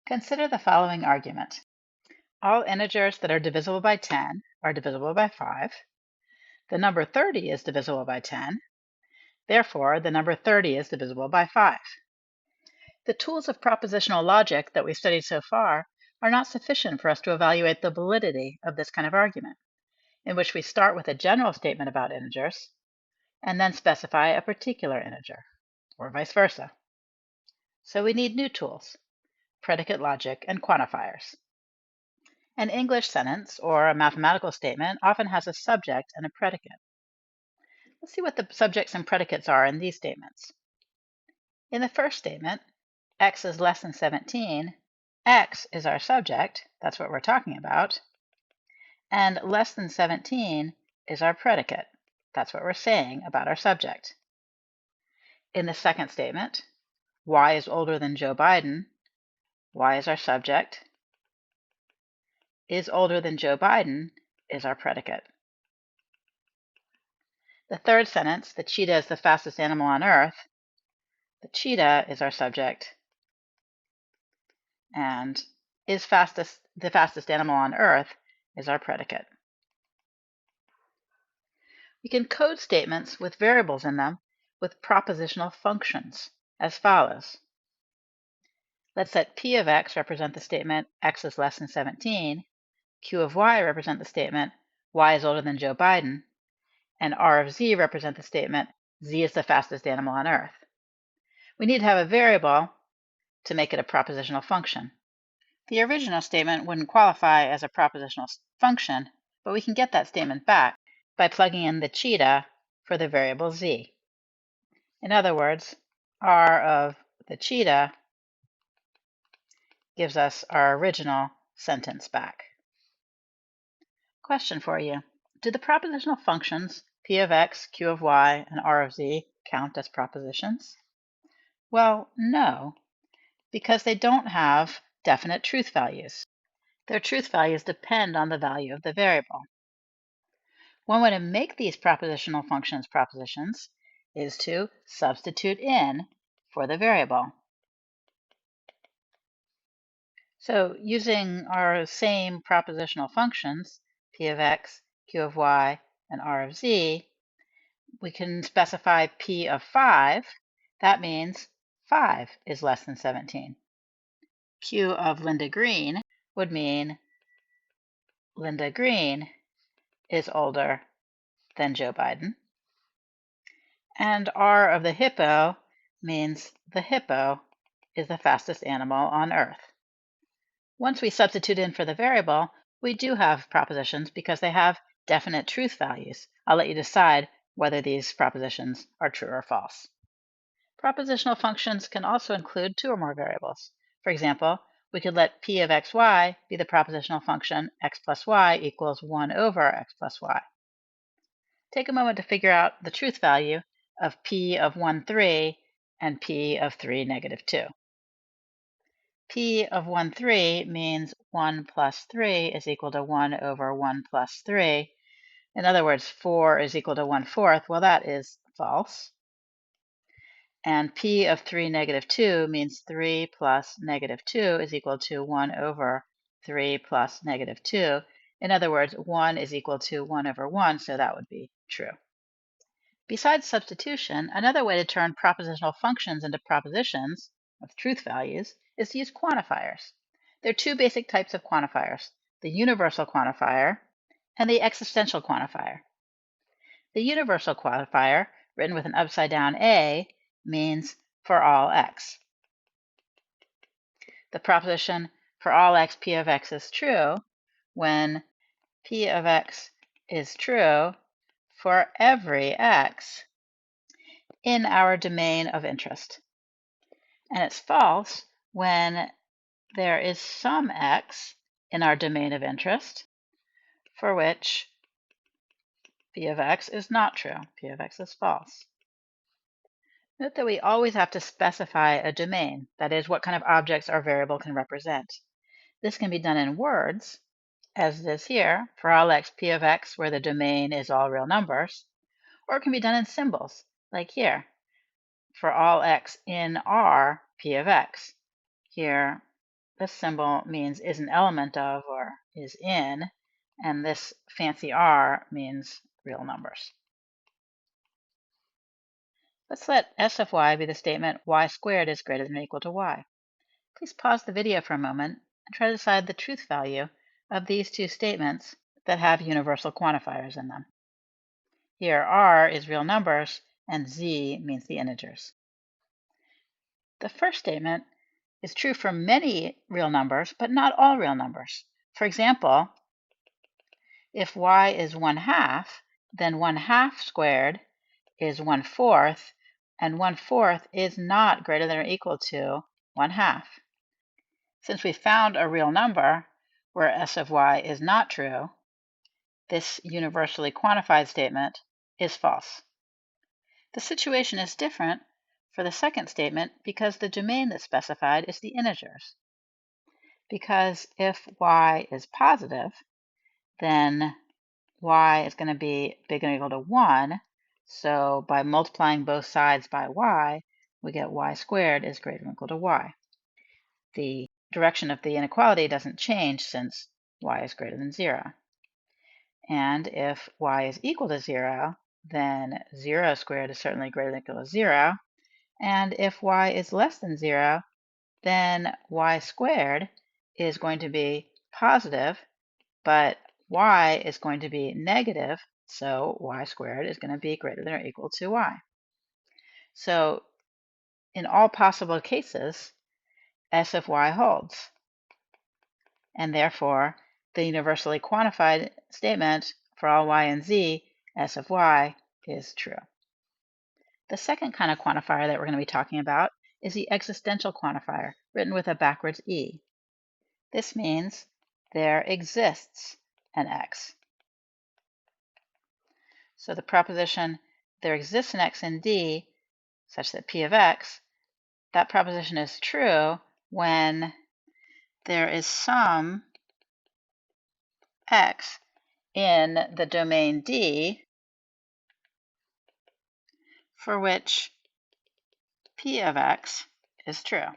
Consider the following argument. All integers that are divisible by 10 are divisible by 5. The number 30 is divisible by 10. Therefore, the number 30 is divisible by 5. The tools of propositional logic that we've studied so far are not sufficient for us to evaluate the validity of this kind of argument, in which we start with a general statement about integers and then specify a particular integer, or vice versa. So we need new tools, predicate logic and quantifiers. An English sentence or a mathematical statement often has a subject and a predicate. Let's see what the subjects and predicates are in these statements. In the first statement, x is less than 17, x is our subject, that's what we're talking about, and less than 17 is our predicate, that's what we're saying about our subject. In the second statement, y is older than Joe Biden, y is our subject, is older than Joe Biden is our predicate. The third sentence, the cheetah is the fastest animal on earth, the cheetah is our subject, and the fastest animal on earth is our predicate. We can code statements with variables in them with propositional functions as follows. Let's let P of x represent the statement x is less than 17, Q of y represent the statement y is older than Joe Biden, and R of z represent the statement z is the fastest animal on earth. We need to have a variable to make it a propositional function. The original statement wouldn't qualify as a propositional function, but we can get that statement back by plugging in the cheetah for the variable z. In other words, R of the cheetah gives us our original sentence back. Question for you. Do the propositional functions P of x, Q of y, and R of z count as propositions? Well, no, because they don't have definite truth values. Their truth values depend on the value of the variable. One way to make these propositional functions propositions is to substitute in for the variable. So using our same propositional functions, P of x, Q of y, and R of z, we can specify P of 5. That means 5 is less than 17. Q of Linda Green would mean Linda Green is older than Joe Biden. And R of the hippo means the hippo is the fastest animal on earth. Once we substitute in for the variable, we do have propositions because they have definite truth values. I'll let you decide whether these propositions are true or false. Propositional functions can also include two or more variables. For example, we could let P of xy be the propositional function x plus y equals 1 over x plus y. Take a moment to figure out the truth value of P of 1, 3 and P of 3, negative 2. P of 1, 3 means 1 plus 3 is equal to 1 over 1 plus 3. In other words, 4 is equal to 1/4. Well, that is false. And P of 3, negative 2 means 3 plus negative 2 is equal to 1 over 3 plus negative 2. In other words, 1 is equal to 1 over 1, so that would be true. Besides substitution, another way to turn propositional functions into propositions with truth values is to use quantifiers. There are two basic types of quantifiers, the universal quantifier and the existential quantifier. The universal quantifier, written with an upside-down A, means for all x. The proposition for all x, P of x is true when P of x is true for every x in our domain of interest. And it's false when there is some x in our domain of interest for which P of x is not true. P of x is false. Note that we always have to specify a domain, that is, what kind of objects our variable can represent. This can be done in words, as it is here, for all x, P of x, where the domain is all real numbers, or it can be done in symbols, like here, for all x in R, P of x. Here, this symbol means is an element of or is in, and this fancy R means real numbers. Let's let S of y be the statement y squared is greater than or equal to y. Please pause the video for a moment and try to decide the truth value of these two statements that have universal quantifiers in them. Here R is real numbers and Z means the integers. The first statement is true for many real numbers, but not all real numbers. For example, if y is 1/2, then 1/2 squared is 1/4, and 1/4 is not greater than or equal to 1/2. Since we found a real number where S of y is not true, this universally quantified statement is false. The situation is different for the second statement because the domain that's specified is the integers. Because if y is positive, then y is going to be bigger than or equal to 1. So by multiplying both sides by y, we get y squared is greater than or equal to y. The direction of the inequality doesn't change since y is greater than 0. And if y is equal to 0, then 0 squared is certainly greater than or equal to 0. And if y is less than 0, then y squared is going to be positive, but y is going to be negative, so y squared is going to be greater than or equal to y. So in all possible cases, S of y holds, and therefore the universally quantified statement for all y and z, S of y, is true. The second kind of quantifier that we're going to be talking about is the existential quantifier, written with a backwards E. This means there exists an x. So the proposition there exists an x in D such that P of x, that proposition is true when there is some x in the domain D for which P of x is true.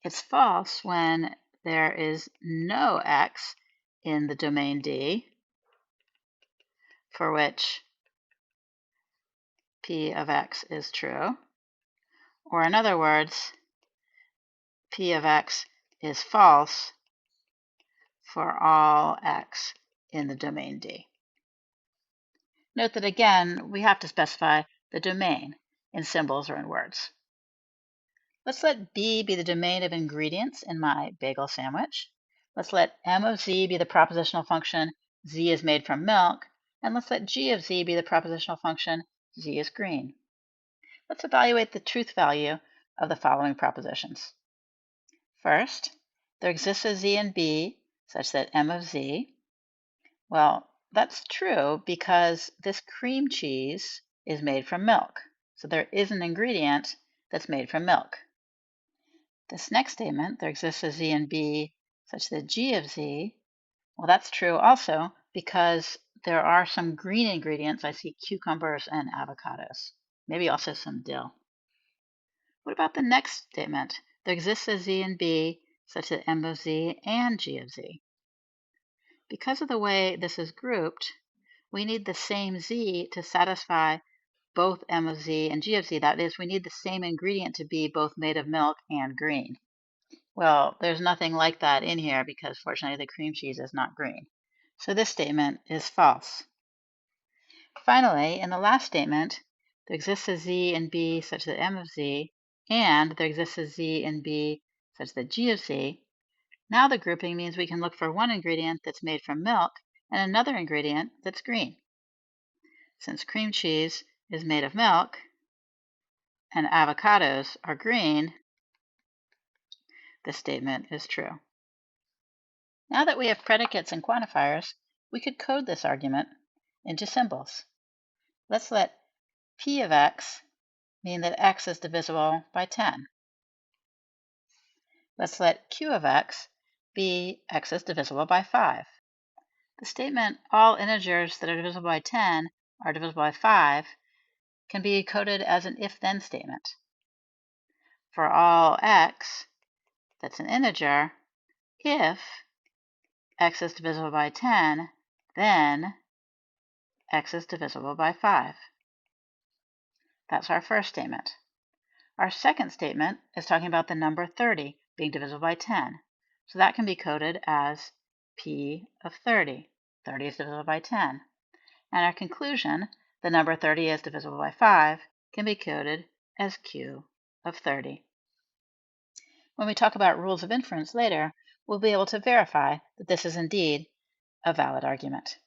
It's false when there is no x in the domain D for which P of x is true. Or in other words, P of x is false for all x in the domain D. Note that again, we have to specify the domain in symbols or in words. Let's let B be the domain of ingredients in my bagel sandwich. Let's let M of Z be the propositional function Z is made from milk, and let's let G of Z be the propositional function Z is green. Let's evaluate the truth value of the following propositions. First, there exists a Z in B such that M of Z. Well, that's true because this cream cheese is made from milk. So there is an ingredient that's made from milk. This next statement, there exists a Z in B such that G of Z, well, that's true also because there are some green ingredients. I see cucumbers and avocados, maybe also some dill. What about the next statement? There exists a Z in B such that M of Z and G of Z. Because of the way this is grouped, we need the same Z to satisfy both M of Z and G of Z. That is, we need the same ingredient to be both made of milk and green. Well, there's nothing like that in here because fortunately the cream cheese is not green. So this statement is false. Finally, in the last statement, there exists a Z in B such that M of Z, and there exists a Z in B such that G of Z. Now the grouping means we can look for one ingredient that's made from milk and another ingredient that's green. Since cream cheese is made of milk and avocados are green, this statement is true. Now that we have predicates and quantifiers, we could code this argument into symbols. Let's let P of x mean that x is divisible by 10. Let's let Q of x be x is divisible by 5. The statement all integers that are divisible by 10 are divisible by 5 can be coded as an if-then statement. for all x that's an integer, if x is divisible by 10, then x is divisible by 5. That's our first statement. Our second statement is talking about the number 30 being divisible by 10. So that can be coded as P of 30. 30 is divisible by 10. And our conclusion, the number 30 is divisible by 5, can be coded as Q of 30. When we talk about rules of inference later, we'll be able to verify that this is indeed a valid argument.